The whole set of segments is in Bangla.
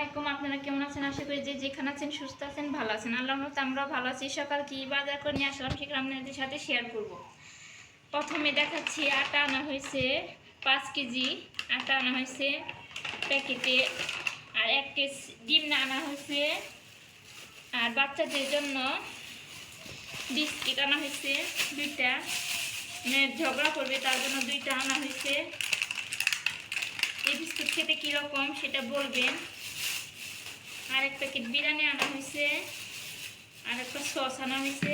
আলাইকুম, আপনারা কেমন আছেন? আশা করি যে যেখানে আছেন সুস্থ আছেন, ভালো আছেন। আল্লাহর রহমতে আমরাও ভালো আছি। সকাল কি বাজার করে নিয়ে আসলাম সেটা আপনাদের সাথে শেয়ার করব। প্রথমে দেখাচ্ছি আটা আনা হয়েছে 5 কেজি আটা আনা হয়েছে প্যাকেটে, আর 1 কেজি ডিম আনা হয়েছে, আর বাচ্চাদের জন্য বিস্কিট আনা হয়েছে 2টা, ঝগড়া করবে তার জন্য 2টা আনা হয়েছে। এই বিস্কুট খেতে কীরকম সেটা বলবেন। আর 1 প্যাকেট বিরিয়ানি আনা হয়েছে, আর একটা সস আনা হয়েছে,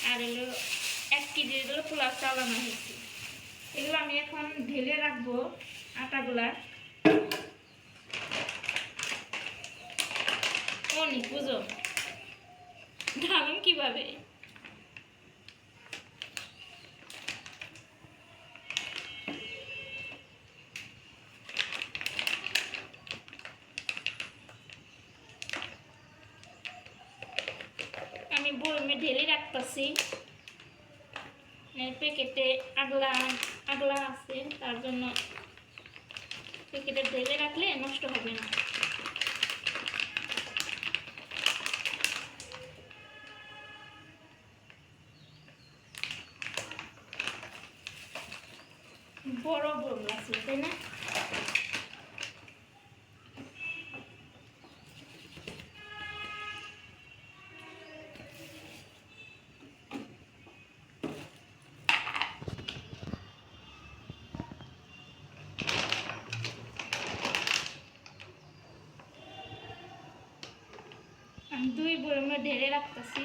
আর হলো 1 কেজি এগুলো পোলাও চাল আনা হয়েছে। এগুলো আমি এখন ঢেলে রাখবো আটাগুলা। অনেক বুঝো ঢালুন কিভাবে। আমি বরমে ঢেলে রাখতেছি। প্যাকেটে আগলা আছে, তার জন্য প্যাকেটে ঢেলে রাখলে নষ্ট হবে না। বড় বড় আছে তাই না? আমি 2 বরমে ঢেলে রাখতেছি।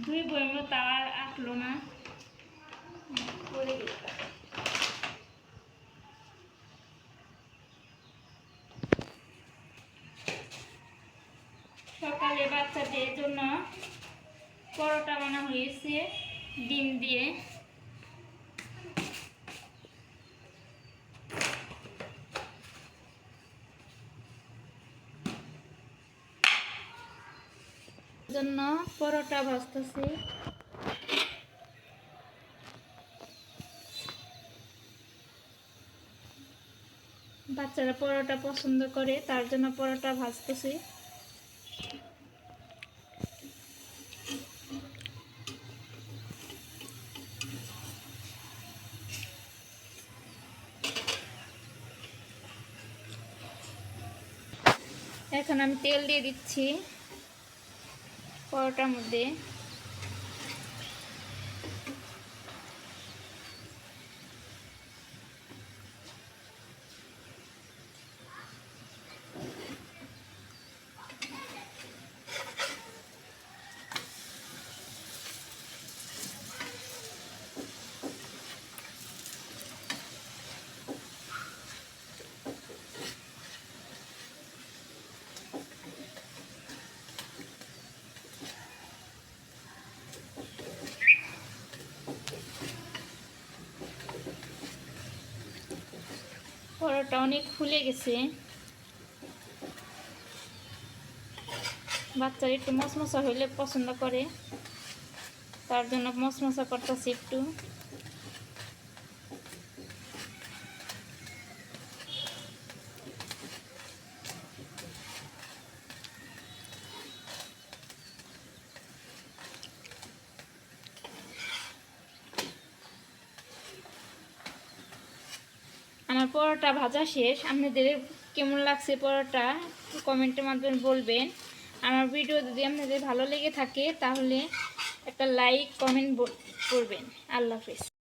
দুই বইমে তার আটলো না, পড়ে গেল। সকালে বাচ্চাদের জন্য পরোটা বানানো হয়েছে ডিম দিয়ে। জন্য পরোটা ভাজতেছি। বাচ্চারা পরোটা পছন্দ করে, তার জন্য পরোটা ভাজতেছি। এখন আমি তেল দিয়ে দিচ্ছি পরোটার মধ্যে। পরোটা অনেক ফুলে গেছে। বাচ্চারা একটু মশমশা হইলে পছন্দ করে, তার জন্য মশমশা করতেছি একটু। আমার পরোটা ভাজা শেষ। আপনাদের কেমন লাগছে পরোটা কমেন্টের মাধ্যমে বলবেন। আমার ভিডিও যদি আপনাদের ভালো লেগে থাকে তাহলে একটা লাইক কমেন্ট করবেন। আল্লাহ হাফেজ।